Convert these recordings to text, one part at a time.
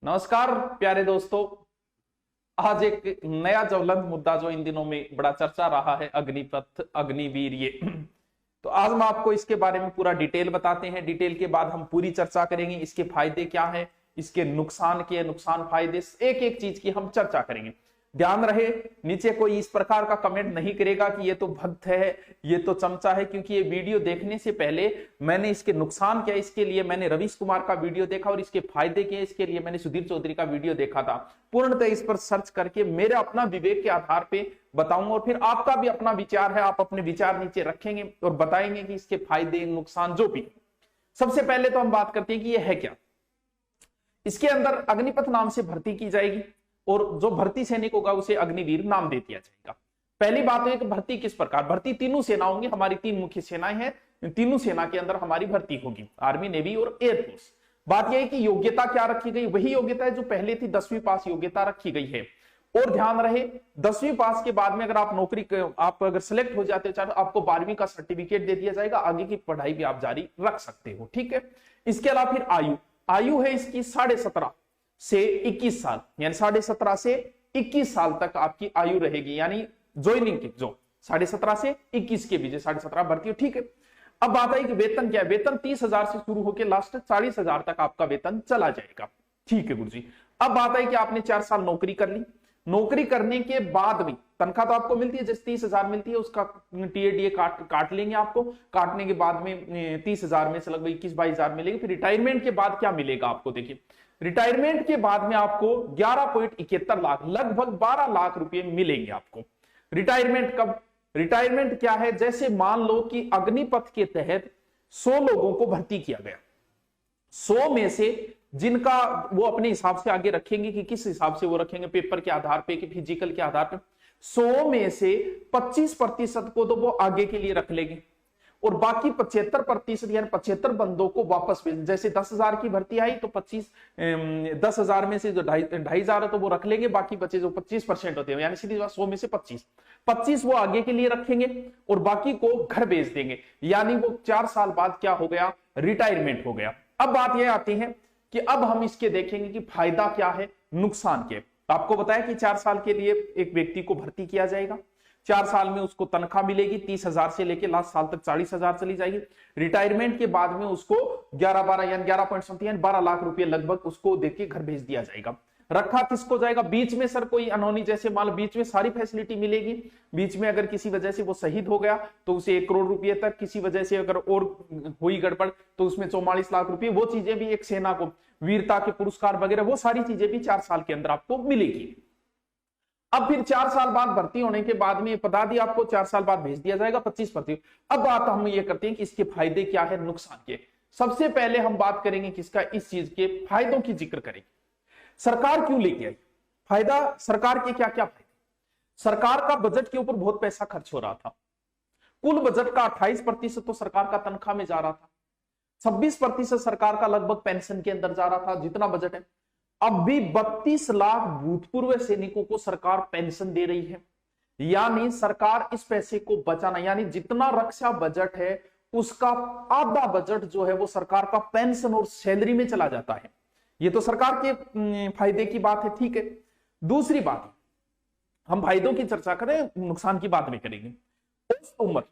नमस्कार प्यारे दोस्तों। आज एक नया ज्वलंत मुद्दा जो इन दिनों में बड़ा चर्चा रहा है, अग्निपथ अग्निवीर ये तो आज हम आपको इसके बारे में पूरा डिटेल बताते हैं। डिटेल के बाद हम पूरी चर्चा करेंगे, इसके फायदे क्या है, इसके नुकसान फायदे, एक एक चीज की हम चर्चा करेंगे। ध्यान रहे, नीचे कोई इस प्रकार का कमेंट नहीं करेगा कि ये तो भक्त है, ये तो चमचा है, क्योंकि ये वीडियो देखने से पहले मैंने इसके नुकसान क्या, इसके लिए मैंने रवीश कुमार का वीडियो देखा और इसके फायदे क्या, इसके लिए मैंने सुधीर चौधरी का वीडियो देखा था। पूर्णतः इस पर सर्च करके मेरे अपना विवेक के आधार पे बताऊंगा और फिर आपका भी अपना विचार है, आप अपने विचार नीचे रखेंगे और बताएंगे कि इसके फायदे नुकसान जो भी। सबसे पहले तो हम बात करते हैं कि ये है क्या। इसके अंदर अग्निपथ नाम से भर्ती की जाएगी और जो भर्ती सैनिक होगा उसे अग्निवीर नाम दे दिया जाएगा। पहली बात है कि भर्ती किस प्रकार, भर्ती तीनों सेना होंगी, हमारी तीन मुख्य सेनाएं हैं, तीनों सेना के अंदर हमारी भर्ती होगी, आर्मी, नेवी और एयरफोर्स। बात यह है कि योग्यता क्या रखी गई, वही योग्यता है जो पहले थी, 10वीं पास योग्यता रखी गई है। और ध्यान रहे, 10वीं पास के बाद में अगर आप नौकरी, आप अगर सिलेक्ट हो जाते हो, आपको 12वीं का सर्टिफिकेट दे दिया जाएगा, आगे की पढ़ाई भी आप जारी रख सकते हो। ठीक है। इसके अलावा फिर आयु है इसकी 17.5 से 21 साल, यानी 17.5 से 21 साल तक आपकी आयु रहेगी, यानी ज्वाइनिंग की जो 17.5 से 21 के बीच 17.5 भर्ती हो। ठीक है। अब बात आई कि वेतन क्या है। वेतन 30,000 से शुरू होकर लास्ट 40,000 तक आपका वेतन चला जाएगा। ठीक है गुरु जी। अब बात आई कि आपने 4 साल नौकरी कर ली, नौकरी करने के बाद भी तनख्वाह तो आपको मिलती है, जैसे 30,000 मिलती है, उसका टीएडीए काट लेंगे आपको। काटने के बाद में 30,000 में से लगभग 21-22,000 मिलेगी। फिर रिटायरमेंट के बाद क्या मिलेगा आपको, देखिए रिटायरमेंट के बाद में आपको 11.71 लाख, लगभग 12 लाख रुपए मिलेंगे आपको। रिटायरमेंट कब, रिटायरमेंट क्या है, जैसे मान लो कि अग्निपथ के तहत 100 लोगों को भर्ती किया गया, 100 में से जिनका वो अपने हिसाब से आगे रखेंगे कि किस हिसाब से वो रखेंगे, पेपर के आधार पे कि फिजिकल के आधार पे, 100 में से 25% को तो वो आगे के लिए रख लेंगे और बाकी 75% यानी 75 बंदों को वापस भेज। जैसे 10,000 की भर्ती आई तो 10,000 में से जो 2,500 है तो वो रख लेंगे, बाकी बचे जो 25% होते हैं, यानी सीधी बात 100 में से 25 वो आगे के लिए रखेंगे और बाकी को घर भेज देंगे, यानी वो 4 साल बाद क्या हो गया, रिटायरमेंट हो गया। अब बात यह आती है कि अब हम इसके देखेंगे कि फायदा क्या है, नुकसान क्या है। आपको बताया कि 4 साल के लिए एक व्यक्ति को भर्ती किया जाएगा, 4 साल में उसको तनख्वाह मिलेगी 30,000 से लेकर लास्ट साल तक 40,000 चली जाएगी। रिटायरमेंट के बाद में उसको 11-12 यानी 11 यानी 12 लाख रुपए लगभग उसको देके घर भेज दिया जाएगा। रखा किसको जाएगा, बीच में सर कोई अनहोनी, जैसे मान लो बीच में सारी फैसिलिटी मिलेगी, बीच में अगर किसी वजह से वो शहीद हो गया तो उसे 1 करोड़ रुपए तक, किसी वजह से अगर और हुई गड़बड़ तो उसमें 44 लाख रुपए, वो चीजें भी एक सेना को वीरता के पुरस्कार वगैरह, वो सारी चीजें भी 4 साल के अंदर आपको मिलेगी। अब फिर 4 साल बाद भर्ती होने के बाद में बता दिया आपको 4 साल बाद भेज दिया जाएगा 25%। अब बात हम ये करते हैं कि इसके फायदे क्या है, नुकसान के। सबसे पहले हम बात करेंगे किसका, इस चीज के फायदों की जिक्र करेंगे। सरकार क्यों लेके आई, फायदा सरकार के क्या क्या फायदे। सरकार का बजट के ऊपर बहुत पैसा खर्च हो रहा था, कुल बजट का 28% तो सरकार का तनख्वाह में जा रहा था, 26% सरकार का लगभग पेंशन के अंदर जा रहा था, जितना बजट है। अब भी 32 लाख भूतपूर्व सैनिकों को सरकार पेंशन दे रही है, यानी सरकार इस पैसे को बचाना, यानी जितना रक्षा बजट है उसका आधा बजट जो है वो सरकार का पेंशन और सैलरी में चला जाता है। ये तो सरकार के फायदे की बात है। ठीक है। दूसरी बात, हम फायदों की चर्चा करें, नुकसान की बात में करेंगे। औसत उम्र,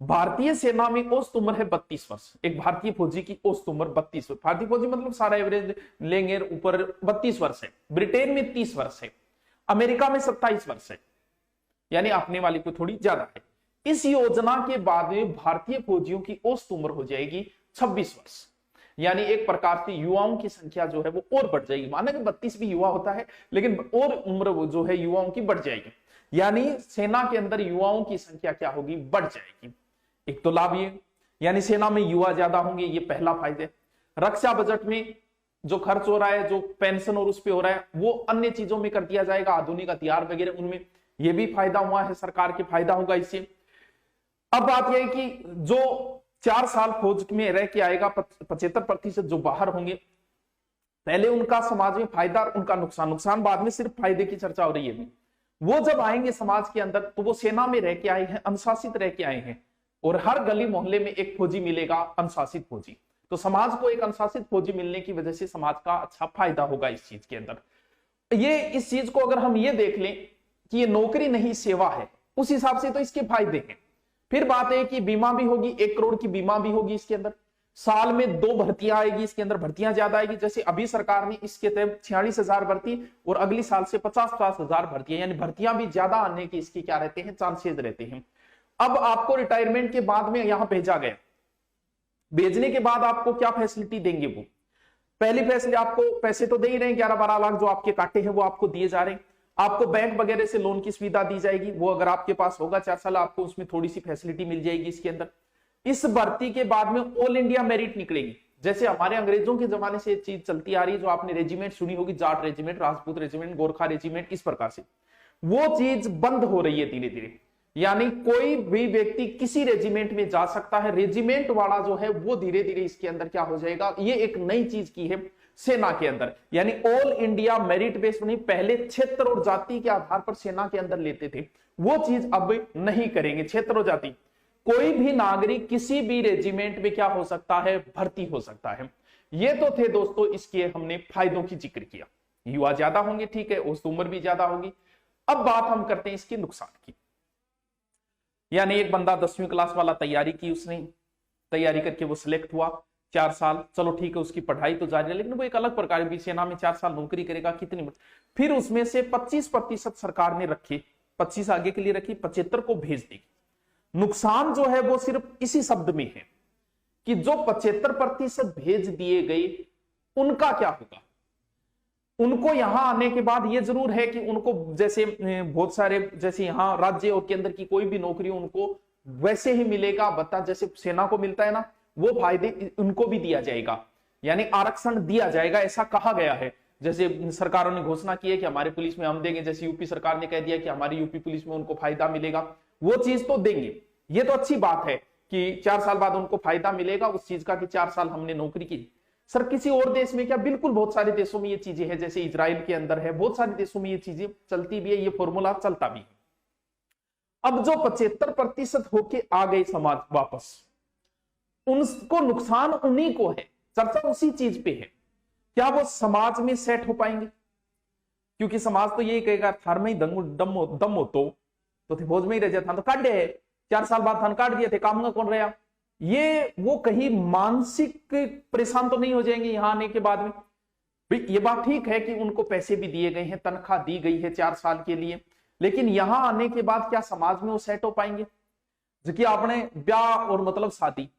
भारतीय सेना में औसत उम्र है 32 वर्ष। एक भारतीय फौजी की औसत उम्र 32 वर्ष, भारतीय फौजी मतलब सारा एवरेज लेंगे ऊपर 32 वर्ष है। ब्रिटेन में 30 वर्ष है, अमेरिका में 27 वर्ष है, यानी अपने वाली को थोड़ी ज्यादा है। इस योजना के बाद में भारतीय फौजियों की औसत उम्र हो जाएगी 26 वर्ष, यानी एक प्रकार से युवाओं की संख्या जो है वो और बढ़ जाएगी। माना कि 32 भी युवा होता है, लेकिन और उम्र वो जो है युवाओं की बढ़ जाएगी, यानी सेना के अंदर युवाओं की संख्या क्या होगी, बढ़ जाएगी। एक तो लाभ ये, यानी सेना में युवा ज्यादा होंगे, ये पहला फायदा। रक्षा बजट में जो खर्च हो रहा है, जो पेंशन और उस पे हो रहा है, वो अन्य चीजों में कर दिया जाएगा, आधुनिक हथियार वगैरह उनमें, ये भी फायदा हुआ है, सरकार के फायदा होगा इससे। अब बात यह है कि जो 4 साल फौज में रह के आएगा, 75% जो बाहर होंगे, पहले उनका समाज में फायदा, उनका नुकसान बाद में, सिर्फ फायदे की चर्चा हो रही है। वो जब आएंगे समाज के अंदर तो वो सेना में रह के आए हैं, अनुशासित रह के आए हैं, और हर गली मोहल्ले में एक फौजी मिलेगा अनुशासित फौजी। तो समाज को एक अनुशासित फौजी मिलने की वजह से समाज का अच्छा फायदा होगा इस चीज के अंदर। ये इस चीज को अगर हम ये देख लें कि ये नौकरी नहीं सेवा है, उस हिसाब से तो इसके फायदे हैं। फिर बात है कि बीमा भी होगी, 1 करोड़ की बीमा भी होगी इसके अंदर, साल में 2 भर्तियां आएगी, इसके अंदर भर्तियां ज्यादा आएगी। जैसे अभी सरकार ने इसके तहत 46,000 भर्ती और अगली साल से 50,000 भर्तियां, यानी भर्तियां भी ज्यादा आने के इसके क्या रहते हैं, चांसेस रहते हैं। अब आपको रिटायरमेंट के बाद में यहां भेजा गया, भेजने के बाद आपको क्या फैसिलिटी देंगे? वो पहली फैसिलिटी, आपको पैसे तो दे ही रहे हैं, 11-12 लाख जो आपके काटे हैं वो आपको दिए जा रहे हैं। आपको बैंक वगैरह से लोन की सुविधा दी जाएगी, वो अगर आपके पास होगा 4 साल, आपको उसमें थोड़ी सी फैसिलिटी मिल जाएगी इसके अंदर। इस भर्ती के बाद में ऑल इंडिया मेरिट निकलेगी। जैसे हमारे अंग्रेजों के जमाने से चीज चलती आ रही है, जो आपने रेजिमेंट सुनी होगी, Jat regiment, Rajput regiment, Gorkha regiment, इस प्रकार से वो चीज बंद हो रही है धीरे धीरे। यानी कोई भी व्यक्ति किसी रेजिमेंट में जा सकता है, रेजिमेंट वाला जो है वो धीरे धीरे इसके अंदर क्या हो जाएगा, ये एक नई चीज की है सेना के अंदर। यानी ऑल इंडिया मेरिट बेस्ड नहीं, पहले क्षेत्र और जाति के आधार पर सेना के अंदर लेते थे, वो चीज अब नहीं करेंगे। क्षेत्र और जाति, कोई भी नागरिक किसी भी रेजिमेंट में क्या हो सकता है, भर्ती हो सकता है। ये तो थे दोस्तों इसके हमने फायदों की जिक्र किया। युवा ज्यादा होंगे, ठीक है, औसत उम्र भी ज्यादा होगी। अब बात हम करते हैं इसके नुकसान की। यानी एक बंदा 10वीं क्लास वाला तैयारी की, उसने तैयारी करके वो सिलेक्ट हुआ, 4 साल, चलो ठीक है, उसकी पढ़ाई तो जारी है, लेकिन वो एक अलग प्रकार की सेना में 4 साल नौकरी करेगा, कितनी, फिर उसमें से 25% सरकार ने रखे, 25 आगे के लिए रखी, 75 को भेज देगी। नुकसान जो है वो सिर्फ इसी शब्द में है कि जो 75% भेज दिए गए उनका क्या होगा। उनको यहां आने के बाद ये जरूर है कि उनको जैसे बहुत सारे, जैसे यहां राज्य और केंद्र की कोई भी नौकरी उनको वैसे ही मिलेगा, बता जैसे सेना को मिलता है ना, वो फायदे उनको भी दिया जाएगा, यानी आरक्षण दिया जाएगा, ऐसा कहा गया है। जैसे सरकारों ने घोषणा की है कि हमारे पुलिस में हम देंगे, जैसे यूपी सरकार ने कह दिया कि हमारी यूपी पुलिस में उनको फायदा मिलेगा, वो चीज तो देंगे। ये तो अच्छी बात है कि 4 साल बाद उनको फायदा मिलेगा उस चीज का कि 4 साल हमने नौकरी की। सर किसी और देश में क्या? बिल्कुल, बहुत सारे देशों में ये चीजें हैं, जैसे इजराइल के अंदर है, बहुत सारे देशों में ये चीजें चलती भी है, ये फॉर्मूला चलता भी है। अब जो 75% होके आ गए समाज वापस, उनको नुकसान उन्हीं को है, चर्चा उसी चीज पे है। क्या वो समाज में सेट हो पाएंगे? क्योंकि समाज तो यही कहेगा, थार में ही दम हो तो थे भोज में ही रह जाता, तो काट दे, 4 साल बाद थान काट दिए थे, काम का कौन रहा। ये वो कहीं मानसिक परेशान तो नहीं हो जाएंगे यहां आने के बाद में? ये बात ठीक है कि उनको पैसे भी दिए गए हैं, तनख्वाह दी गई है 4 साल के लिए, लेकिन यहां आने के बाद क्या समाज में वो सेट हो पाएंगे? जो कि आपने ब्याह और मतलब शादी,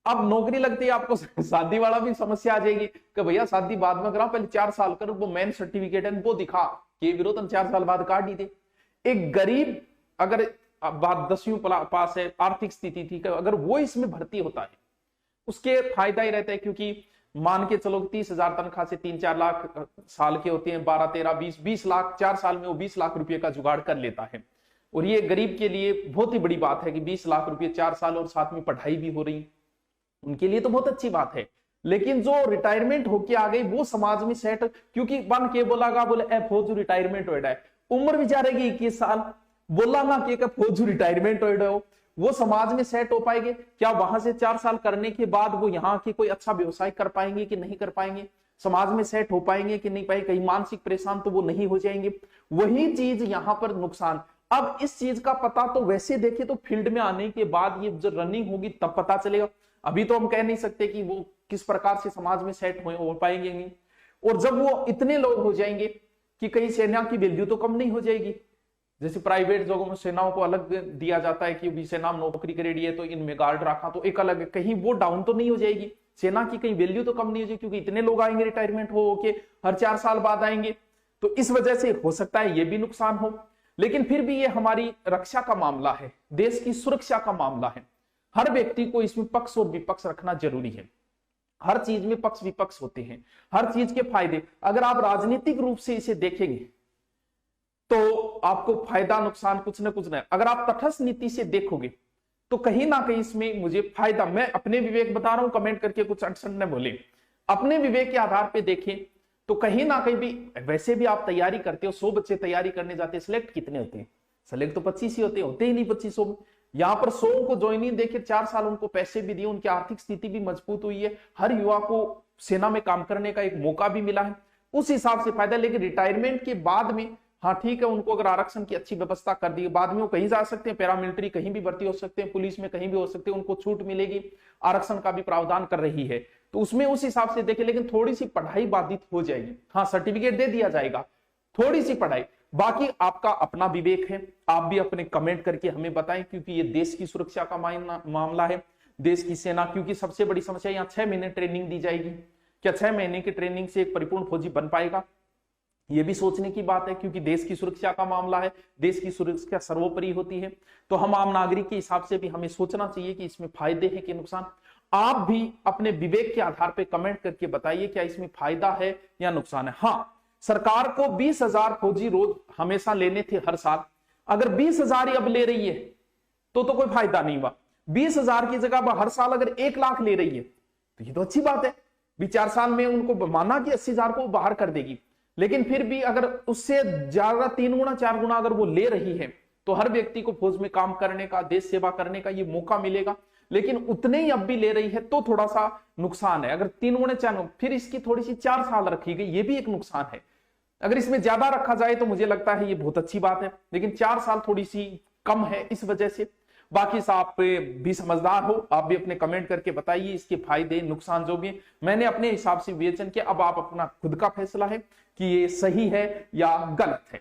अब नौकरी लगती है आपको शादी वाला भी समस्या आ जाएगी कि भैया शादी बाद में करा, पहले 4 साल कर, वो मेन सर्टिफिकेट है वो दिखा कि विरोध 4 साल बाद काट दी थे। एक गरीब अगर बात 10वीं पास है, आर्थिक स्थिति ठीक है, अगर वो इसमें भर्ती होता है उसके फायदा ही रहता है, क्योंकि मान के चलो 30,000 तनख्वाह से 3-4 लाख साल के होते हैं, 12, 13, 20 लाख, 4 साल में वो 20 लाख रुपए का जुगाड़ कर लेता है। और ये गरीब के लिए बहुत ही बड़ी बात है कि 20 लाख रुपए 4 साल और साथ में पढ़ाई भी हो रही, उनके लिए तो बहुत अच्छी बात है। लेकिन जो रिटायरमेंट होके आ गई वो समाज में सेट, क्योंकि बन के बोलागा बोले फौज रिटायरमेंट हो जाए, उम्र भी जा रहेगी 21 साल, बोला ना कि फौज रिटायरमेंट हो, वो समाज में सेट हो पाएंगे क्या? वहां से 4 साल करने के बाद वो यहाँ के कोई अच्छा व्यवसाय कर पाएंगे कि नहीं कर पाएंगे? समाज में सेट हो पाएंगे कि नहीं पाएंगे? कहीं मानसिक परेशान तो वो नहीं हो जाएंगे। वही चीज यहाँ पर नुकसान। अब इस चीज का पता तो वैसे देखे तो फील्ड में आने के बाद, ये जब रनिंग होगी तब पता चलेगा। अभी तो हम कह नहीं सकते कि वो किस प्रकार से समाज में सेट हो पाएंगे नहीं। और जब वो इतने लोग हो जाएंगे कि कहीं सेना की वैल्यू तो कम नहीं हो जाएगी। जैसे प्राइवेट जगहों में सेनाओं को अलग दिया जाता है कि सेना में नौकरी करेगी है तो इनमें गार्ड रखा, तो एक अलग, कहीं वो डाउन तो नहीं हो जाएगी सेना की, कहीं वैल्यू तो कम नहीं हो जाएगी, क्योंकि इतने लोग आएंगे रिटायरमेंट हो के, हर 4 साल बाद आएंगे, तो इस वजह से हो सकता है ये भी नुकसान हो। लेकिन फिर भी ये हमारी रक्षा का मामला है, देश की सुरक्षा का मामला है। हर व्यक्ति को इसमें पक्ष और विपक्ष रखना जरूरी है। हर चीज में पक्ष विपक्ष होते हैं, हर चीज के फायदे। अगर आप राजनीतिक रूप से इसे देखेंगे तो आपको फायदा नुकसान कुछ न कुछ नहीं। अगर आप तटस्थ नीति से देखोगे तो कहीं ना कहीं इसमें मुझे फायदा, मैं अपने विवेक बता रहा हूं, कमेंट करके कुछ अड़चन न बोले, अपने विवेक के आधार पे देखें तो कहीं ना कहीं भी, वैसे भी आप तैयारी करते हो, 100 बच्चे तैयारी करने जाते हैं, सिलेक्ट कितने होते हैं? सिलेक्ट तो 25 ही होते ही नहीं 2500 में। यहाँ पर 100 को ज्वाइनिंग देके 4 साल उनको पैसे भी दिए, उनकी आर्थिक स्थिति भी मजबूत हुई है, हर युवा को सेना में काम करने का एक मौका भी मिला है, उस हिसाब से फायदा। लेकिन रिटायरमेंट के बाद में हाँ ठीक है, उनको अगर आरक्षण की अच्छी व्यवस्था कर दी, बाद में वो कहीं जा सकते हैं, पैरामिलिट्री कहीं भी भर्ती हो सकते हैं, पुलिस में कहीं भी हो सकते हैं, उनको छूट मिलेगी, आरक्षण का भी प्रावधान कर रही है, तो उसमें उस हिसाब से देखें। लेकिन थोड़ी सी पढ़ाई बाधित हो जाएगी, हाँ सर्टिफिकेट दे दिया जाएगा, थोड़ी सी पढ़ाई, बाकी आपका अपना विवेक है, आप भी अपने कमेंट करके हमें बताएं, क्योंकि ये देश की सुरक्षा का मामला है, देश की सेना। क्योंकि सबसे बड़ी समस्या यहाँ 6 महीने ट्रेनिंग दी जाएगी, क्या 6 महीने की ट्रेनिंग से एक परिपूर्ण फौजी बन पाएगा? ये भी सोचने की बात है, क्योंकि देश की सुरक्षा का मामला है, देश की सुरक्षा सर्वोपरि होती है। तो हम आम नागरिक के हिसाब से भी हमें सोचना चाहिए कि इसमें फायदे हैं कि नुकसान। आप भी अपने विवेक के आधार पर कमेंट करके बताइए क्या इसमें फायदा है या नुकसान है। हाँ, सरकार को 20,000 फौजी रोज हमेशा लेने थे हर साल, अगर 20,000 ही अब ले रही है तो कोई फायदा नहीं हुआ। 20,000 की जगह हर साल अगर 1 लाख ले रही है तो ये तो अच्छी बात है। 4 साल में उनको माना कि 80,000 को बाहर कर देगी, लेकिन फिर भी अगर उससे ज्यादा 3 गुना 4 गुना अगर वो ले रही है तो हर व्यक्ति को फौज में काम करने का, देश सेवा करने का ये मौका मिलेगा। लेकिन उतने ही अब भी ले रही है तो थोड़ा सा नुकसान है। अगर 3 गुना 4, फिर इसकी थोड़ी सी 4 साल रखी गई, ये भी एक नुकसान है। अगर इसमें ज्यादा रखा जाए तो मुझे लगता है ये बहुत अच्छी बात है, लेकिन 4 साल थोड़ी सी कम है इस वजह से। बाकी आप भी समझदार हो, आप भी अपने कमेंट करके बताइए इसके फायदे नुकसान जो भी। मैंने अपने हिसाब से विवेचन किया, अब आप अपना खुद का फैसला है कि ये सही है या गलत है।